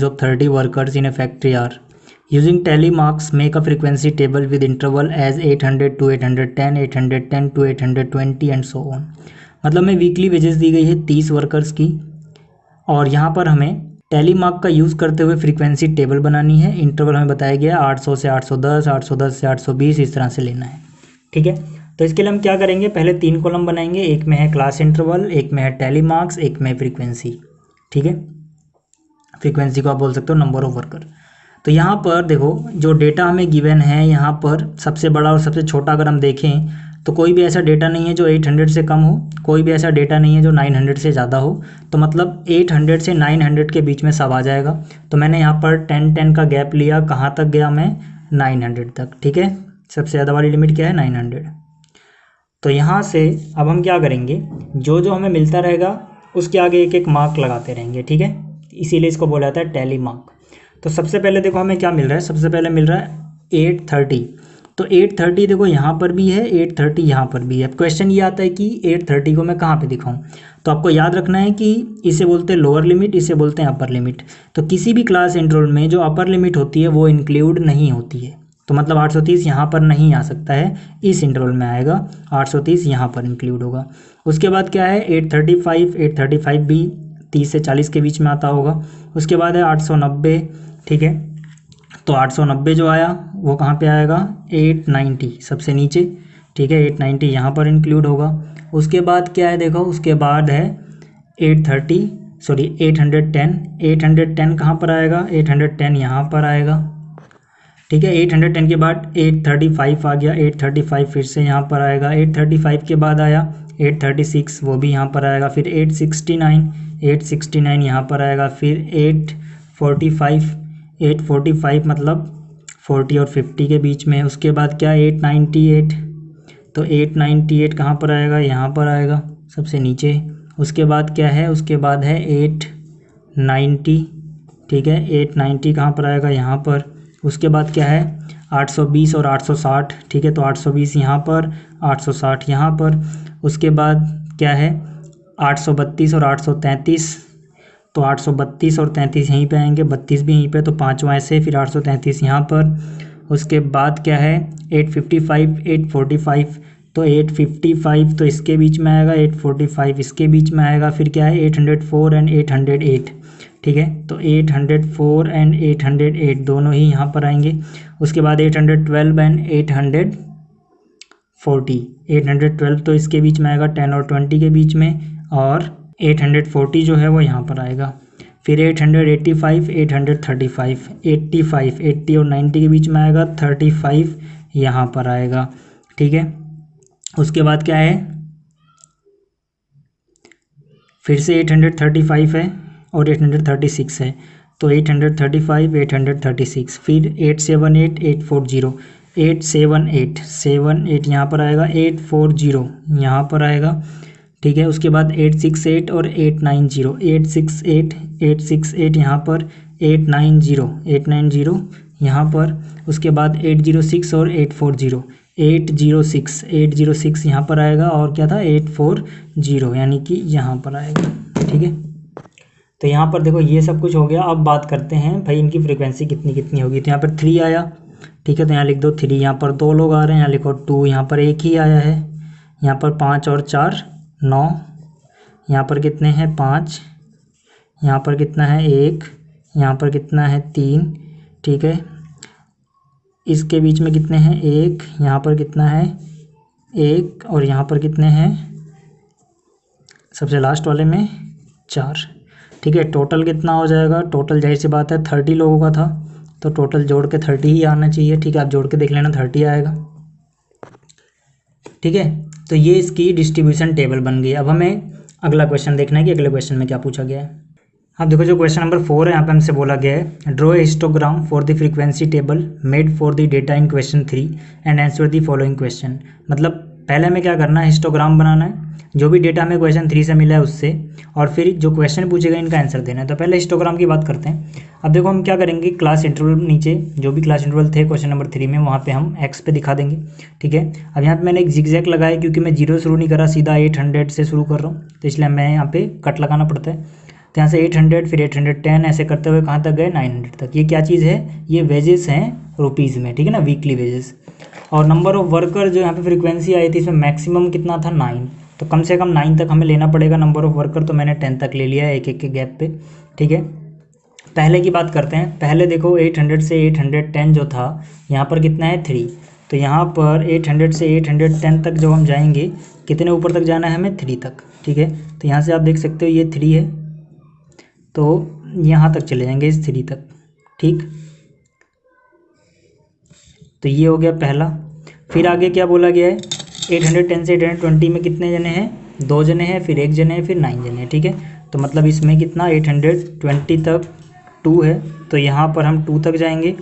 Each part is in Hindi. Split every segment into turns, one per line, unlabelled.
of 30 workers in a factory are using tally marks make a frequency table with interval as 800 to 810, 810 to 820 and so on। मतलब में वीकली वेजेस दी गई है 30 वर्कर्स की और यहाँ पर हमें टैली मार्क का यूज़ करते हुए फ्रीक्वेंसी टेबल बनानी है। इंटरवल हमें बताया गया 800 से 810, 810 से 820 इस तरह से लेना है। ठीक है, तो इसके लिए हम क्या करेंगे, पहले 3 कॉलम बनाएंगे, एक में है क्लास इंटरवल, एक में है टैली मार्क्स, एक में फ्रीक्वेंसी। ठीक है, फ्रीक्वेंसी को आप बोल सकते हो नंबर ऑफ वर्कर। तो यहाँ पर देखो जो डेटा हमें गिवन है, यहाँ पर सबसे बड़ा और सबसे छोटा अगर हम देखें तो कोई भी ऐसा डेटा नहीं है जो 800 से कम हो, कोई भी ऐसा डेटा नहीं है जो 900 से ज़्यादा हो। तो मतलब 800 से 900 के बीच में सब आ जाएगा। तो मैंने यहाँ पर 10 का गैप लिया, कहाँ तक गया मैं, 900 तक। ठीक है, सबसे ज़्यादा वाली लिमिट क्या है, 900। तो यहाँ से अब हम क्या करेंगे, जो जो हमें मिलता रहेगा उसके आगे एक एक मार्क लगाते रहेंगे। ठीक है, इसीलिए इसको बोला जाता है टैली मार्क। तो सबसे पहले देखो हमें क्या मिल रहा है, सबसे पहले मिल रहा है 830। तो 830 देखो यहाँ पर भी है, 830 यहाँ पर भी है। अब क्वेश्चन ये आता है कि 830 को मैं कहाँ पे दिखाऊं। तो आपको याद रखना है कि इसे बोलते हैं लोअर लिमिट, इसे बोलते हैं अपर लिमिट। तो किसी भी क्लास इंटरवल में जो अपर लिमिट होती है वो इंक्लूड नहीं होती है। तो मतलब 830 यहाँ पर नहीं आ सकता है, इस इंटरवल में आएगा, 830 यहाँ पर इंक्लूड होगा। उसके बाद क्या है 835, 835 भी 30 से 40 के बीच में आता होगा। उसके बाद है 890। ठीक है, तो 890 जो आया वो कहाँ पे आएगा, 890 सबसे नीचे। ठीक है, 890 यहाँ पर इंक्लूड होगा। उसके बाद क्या है देखो, उसके बाद है 810। 810 कहाँ पर आएगा, 810 यहाँ पर आएगा। ठीक है, 810 के बाद 835 आ गया, 835 फिर से यहाँ पर आएगा। 835 के बाद आया 836, वो भी यहाँ पर आएगा। फिर 869 यहाँ पर आएगा। फिर 845 मतलब 40 और 50 के बीच में। उसके बाद क्या 898, तो 898 कहाँ पर आएगा, यहाँ पर आएगा सबसे नीचे। उसके बाद क्या है, उसके बाद है 890। ठीक है, 890 कहाँ पर आएगा, यहाँ पर। उसके बाद क्या है 820 और 860। ठीक है, तो 820 यहाँ पर, 860 यहाँ पर। उसके बाद क्या है 832 और 833। तो 832 और 33 यहीं पे आएंगे, 32 भी यहीं पे, तो पाँचवा ऐसे, फिर 833 यहाँ पर। उसके बाद क्या है 855, 845। तो 855 तो इसके बीच में आएगा, 845 इसके बीच में आएगा। फिर क्या है 804 एंड 808। ठीक है, तो 804 एंड 808 दोनों ही यहाँ पर आएंगे। उसके बाद 812 एंड 840। 812 तो इसके बीच में आएगा 10 और 20 के बीच में, और 840 जो है वो यहाँ पर आएगा। फिर 885, 835, 85, 80 और 90 के बीच में आएगा, 35 यहाँ पर आएगा। ठीक है, उसके बाद क्या है, फिर से 835 है और 836 है, तो 835, 836। फिर 878, 840, 878 यहाँ पर आएगा, 840 यहाँ पर आएगा। ठीक है, उसके बाद 868 और 890, 868 यहाँ पर, 890 यहाँ पर। उसके बाद 806 और 840, 806 यहाँ पर आएगा, और क्या था 840 यानी कि यहाँ पर आएगा। ठीक है, तो यहाँ पर देखो ये सब कुछ हो गया। अब बात करते हैं भाई इनकी फ्रीक्वेंसी कितनी कितनी होगी। तो यहाँ पर 3 आया। ठीक है, तो यहाँ लिख दो 3। यहाँ पर 2 लोग आ रहे हैं, यहाँ लिखो 2। यहाँ पर 1 ही आया है। यहाँ पर 5 और 4 9। यहाँ पर कितने हैं 5। यहाँ पर कितना है 1। यहाँ पर कितना है 3। ठीक है, इसके बीच में कितने हैं 1। यहाँ पर कितना है 1, और यहाँ पर कितने हैं सबसे लास्ट वाले में 4। ठीक है, टोटल कितना हो जाएगा, टोटल जाहिर सी बात है 30 लोगों का था, तो टोटल जोड़ के 30 ही आना चाहिए। ठीक है, आप जोड़ के देख लेना 30 आएगा। ठीक है, तो ये इसकी डिस्ट्रीब्यूशन टेबल बन गई। अब हमें अगला क्वेश्चन देखना है कि अगले क्वेश्चन में क्या पूछा गया है। अब देखो जो क्वेश्चन नंबर 4 है, यहाँ पे हमसे बोला गया है draw a histogram for the frequency table made for the data in question 3 and answer the following question. मतलब पहले हमें क्या करना है, हिस्टोग्राम बनाना है जो भी डेटा हमें क्वेश्चन 3 से मिला है उससे, और फिर जो क्वेश्चन पूछेगा इनका आंसर देना है। तो पहले हिस्टोग्राम की बात करते हैं। अब देखो हम क्या करेंगे, क्लास इंटरवल नीचे जो भी क्लास इंटरवल थे क्वेश्चन नंबर 3 में, वहाँ पे हम एक्स पे दिखा देंगे। ठीक है, अब यहाँ पे मैंने एक जिगजैग लगाया क्योंकि मैं 0 शुरू नहीं करा, सीधा 800 से शुरू कर रहा हूँ, तो इसलिए मैं यहाँ पे कट लगाना पड़ता है। तो यहाँ से 800 फिर 810 ऐसे करते हुए कहाँ तक गए 900 तक। ये क्या चीज़ है, ये वेजेस हैं रुपीज़ में, ठीक है ना, वीकली वेजेस। और नंबर ऑफ वर्कर जो यहाँ पे फ्रीक्वेंसी आई थी इसमें मैक्सिमम कितना था 9, तो कम से कम 9 तक हमें लेना पड़ेगा नंबर ऑफ वर्कर, तो मैंने 10 तक ले लिया है एक एक के गैप पे, ठीक है। पहले की बात करते हैं। पहले देखो 800 से 810 जो था यहाँ पर कितना है 3, तो यहाँ पर 800 से 810 तक जब हम जाएंगे कितने ऊपर तक जाना है हमें 3 तक, ठीक है। तो यहाँ से आप देख सकते हो ये 3 है, तो यहाँ तक चले जाएंगे इस 3 तक, ठीक। तो ये हो गया पहला। फिर आगे क्या बोला गया है, 810 से 820 में कितने जने हैं, 2 जने हैं, फिर 1 जने हैं, फिर 9 जने हैं, ठीक है। तो मतलब इसमें कितना 820 तक 2 है, तो यहाँ पर हम 2 तक जाएंगे,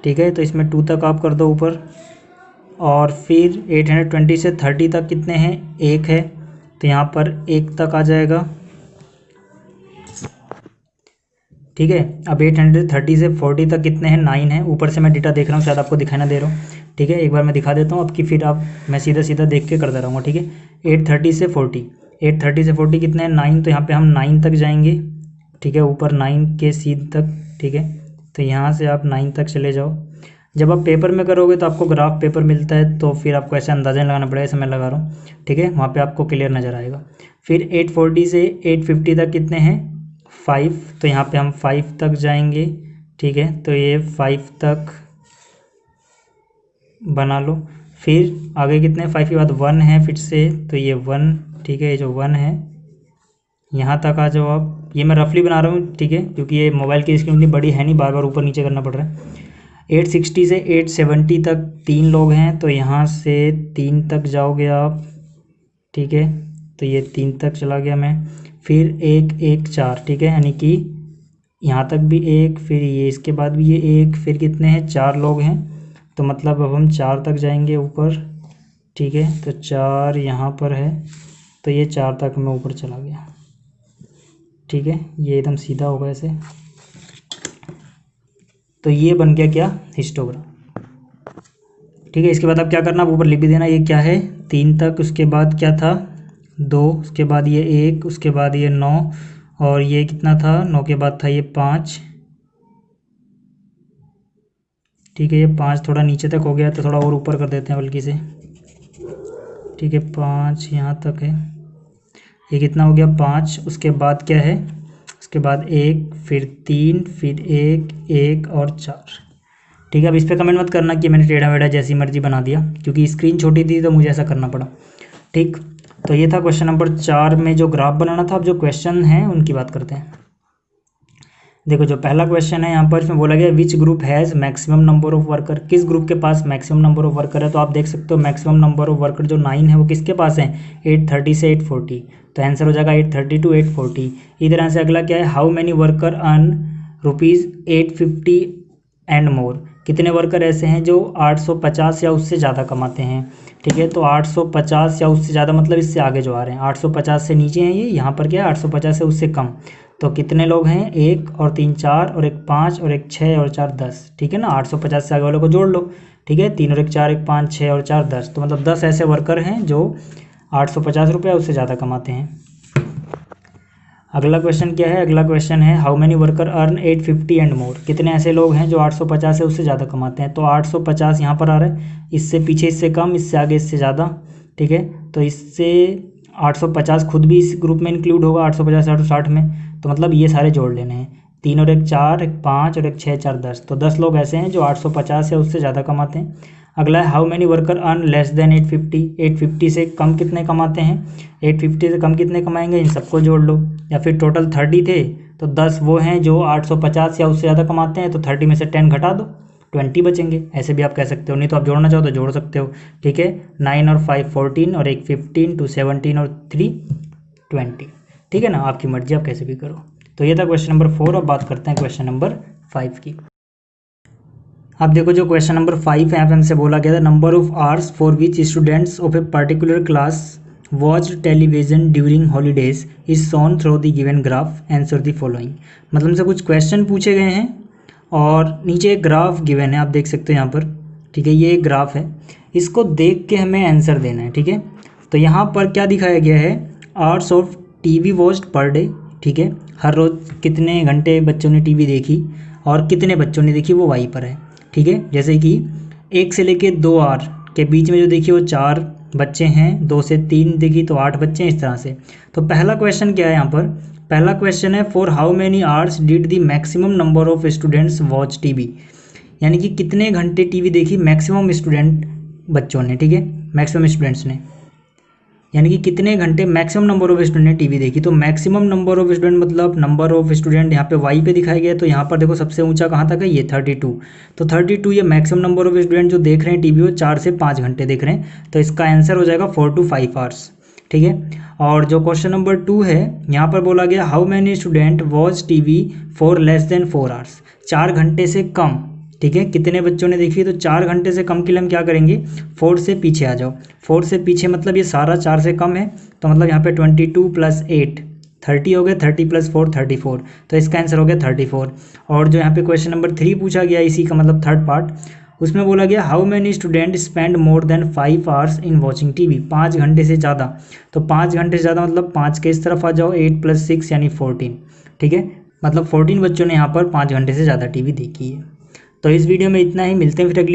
ठीक है। तो इसमें 2 तक आप कर दो ऊपर, और फिर 820 से 30 तक कितने हैं, 1 है, तो यहाँ पर 1 तक आ जाएगा, ठीक है। अब 830 से 40 तक कितने हैं, 9 है। ऊपर से मैं डेटा देख रहा हूँ, शायद आपको दिखाई ना दे रहा हूँ, ठीक है। एक बार मैं दिखा देता हूँ आपकी, फिर आप मैं सीधा सीधा देख के करता रहूँगा, ठीक है। 830 से 40 कितने हैं 9, तो यहाँ पे हम 9 तक जाएंगे, ठीक है, ऊपर 9 के सीध तक, ठीक है। तो यहाँ से आप 9 तक चले जाओ। जब आप पेपर में करोगे तो आपको ग्राफ पेपर मिलता है, तो फिर आपको ऐसे अंदाज़ा लगाना पड़ेगा, ऐसे मैं लगा रहा हूँ, ठीक है, वहाँ पे आपको क्लियर नज़र आएगा। फिर 840 से 850 तक कितने हैं 5, तो यहाँ पे हम 5 तक जाएंगे, ठीक है। तो ये 5 तक बना लो। फिर आगे कितने 5 के बाद 1 है फिर से, तो ये 1, ठीक है, ये जो 1 है यहाँ तक आ जाओ आप। ये मैं रफली बना रहा हूँ, ठीक है, क्योंकि ये मोबाइल की स्क्रीन इतनी बड़ी है नहीं, बार बार ऊपर नीचे करना पड़ रहा है। 860 से 870 तक 3 लोग हैं, तो यहाँ से 3 तक जाओगे आप, ठीक है। तो ये 3 तक चला गया मैं। फिर 1 1 4, ठीक है, यानी कि यहाँ तक भी 1, फिर ये इसके बाद भी ये 1, फिर कितने हैं 4 लोग हैं, तो मतलब अब हम 4 तक जाएंगे ऊपर, ठीक है। तो 4 यहाँ पर है, तो ये 4 तक मैं ऊपर चला गया, ठीक है। ये एकदम सीधा होगा ऐसे। तो ये बन गया क्या, हिस्टोग्राम, ठीक है। इसके बाद अब क्या करना, आप ऊपर लिख भी देना ये क्या है 3 तक, उसके बाद क्या था 2, उसके बाद ये 1, उसके बाद ये 9, और ये कितना था 9 के बाद था ये 5, ठीक है। ये 5 थोड़ा नीचे तक हो गया, तो थोड़ा और ऊपर कर देते हैं बल्कि से, ठीक है। 5 यहाँ तक है, ये कितना हो गया 5, उसके बाद क्या है, उसके बाद 1, फिर 3, फिर 1 1 और 4, ठीक है। अब इस पर कमेंट मत करना कि मैंने टेढ़ा वेढ़ा जैसी मर्जी बना दिया, क्योंकि स्क्रीन छोटी थी तो मुझे ऐसा करना पड़ा, ठीक। तो ये था क्वेश्चन नंबर 4 में जो ग्राफ बनाना था। अब जो क्वेश्चन हैं उनकी बात करते हैं। देखो जो पहला क्वेश्चन है यहाँ पर, इसमें बोला गया which group has maximum number of worker, किस ग्रुप के पास मैक्सिमम नंबर ऑफ वर्कर है। तो आप देख सकते हो मैक्सिमम नंबर ऑफ वर्कर जो 9 है वो किसके पास है 830 से 840, तो आंसर हो जाएगा 830 टू 840। इसी तरह से अगला क्या है, how many worker earn ₹850 and more, कितने वर्कर ऐसे हैं जो 850 या उससे ज़्यादा कमाते हैं, ठीक है। तो 850 या उससे ज़्यादा मतलब इससे आगे जो आ रहे हैं, 850 से नीचे हैं ये, यहाँ पर क्या है 850 से उससे कम। तो कितने लोग हैं, 1 और 3 4 और 1 5 और 1 6 और 4 10, ठीक है ना। 850 से आगे वालों को जोड़ लो, ठीक है। 3 और 1 4, 1 5 6 और 4 10, तो मतलब 10 ऐसे वर्कर हैं जो 850 रुपये उससे ज़्यादा कमाते हैं। अगला क्वेश्चन क्या है, अगला क्वेश्चन है how many worker earn 850 and more, कितने ऐसे लोग हैं जो 850 से उससे ज़्यादा कमाते हैं। तो 850 यहाँ पर आ रहा है, इससे पीछे इससे कम, इससे आगे इससे ज़्यादा, ठीक है। तो इससे 850 खुद भी इस ग्रुप में इंक्लूड होगा 850 860 में, तो मतलब ये सारे जोड़ लेने हैं। 3 और 1 4, 1 5 और 1 6 4 10, तो 10 लोग ऐसे हैं जो 850 या उससे ज़्यादा कमाते हैं। अगला है how many worker earn less than 850, 850 से कम कितने कमाते हैं, 850 से कम कितने कमाएंगे, इन सबको जोड़ लो। या फिर टोटल 30 थे, तो 10 वो हैं जो 850 या उससे ज़्यादा कमाते हैं, तो 30 में से 10 घटा दो, 20 बचेंगे। ऐसे भी आप कह सकते हो, नहीं तो आप जोड़ना चाहो तो जोड़ सकते हो, ठीक है। 9 और 5 14 और 1 15, 2 17 और 3 20, ठीक है ना। आपकी मर्जी, आप कैसे भी करो। तो ये था क्वेश्चन नंबर 4। अब बात करते हैं क्वेश्चन नंबर 5 की। अब देखो जो क्वेश्चन नंबर 5 है, यहाँ पे हमसे बोला गया था number of hours for which students of a particular class watch television during holidays is shown through the given graph, answer the following. मतलब हमसे कुछ क्वेश्चन पूछे गए हैं और नीचे एक ग्राफ गिवन है, आप देख सकते हो यहाँ पर, ठीक है। ये एक ग्राफ है, इसको देख के हमें आंसर देना है, ठीक है। तो यहाँ पर क्या दिखाया गया है, hours of TV watched per day ठीक है, हर रोज़ कितने घंटे बच्चों ने टीवी देखी और कितने बच्चों ने देखी वो वाई पर है। ठीक है, जैसे कि 1 से लेके 2 आवर के बीच में जो देखिए वो 4 बच्चे हैं, 2 से 3 देखी तो 8 बच्चे हैं, इस तरह से। तो पहला क्वेश्चन क्या है यहाँ पर, पहला क्वेश्चन है for how many hours did the maximum number of students watch TV, यानी कि कितने घंटे टीवी देखी मैक्सिमम स्टूडेंट बच्चों ने। ठीक है, मैक्सिमम स्टूडेंट्स ने, यानी कि कितने घंटे मैक्सिमम नंबर ऑफ स्टूडेंट ने टीवी देखी। तो मैक्सिमम नंबर ऑफ स्टूडेंट मतलब नंबर ऑफ स्टूडेंट यहाँ पे वाई पे दिखाया गया है। तो यहाँ पर देखो सबसे ऊंचा कहाँ तक है, ये 32। तो 32 ये मैक्सिमम नंबर ऑफ स्टूडेंट जो देख रहे हैं टीवी वो 4 से 5 घंटे देख रहे हैं। तो इसका आंसर हो जाएगा 4 to 5 आवर्स। ठीक है, और जो क्वेश्चन नंबर 2 है यहाँ पर बोला गया how many student watch TV for less than 4 hours, 4 घंटे से कम। ठीक है, कितने बच्चों ने देखी, तो 4 घंटे से कम के लिए हम क्या करेंगे, 4 से पीछे आ जाओ। 4 से पीछे मतलब ये सारा 4 से कम है, तो मतलब यहाँ पे 22 + 8 30 हो गया, 30 + 4 34। तो इसका आंसर हो गया 34। और जो यहाँ पे क्वेश्चन नंबर 3 पूछा गया इसी का मतलब थर्ड पार्ट, उसमें बोला गया how many student spend more than 5 hours in watching TV, 5 घंटे से ज़्यादा। तो 5 घंटे से ज़्यादा मतलब 5 के इस तरफ आ जाओ, 8 + 6 यानी 14। ठीक है, मतलब 14 बच्चों ने यहाँ पर 5 घंटे से ज़्यादा टीवी देखी है। तो इस वीडियो में इतना ही, मिलते हैं फिर अगली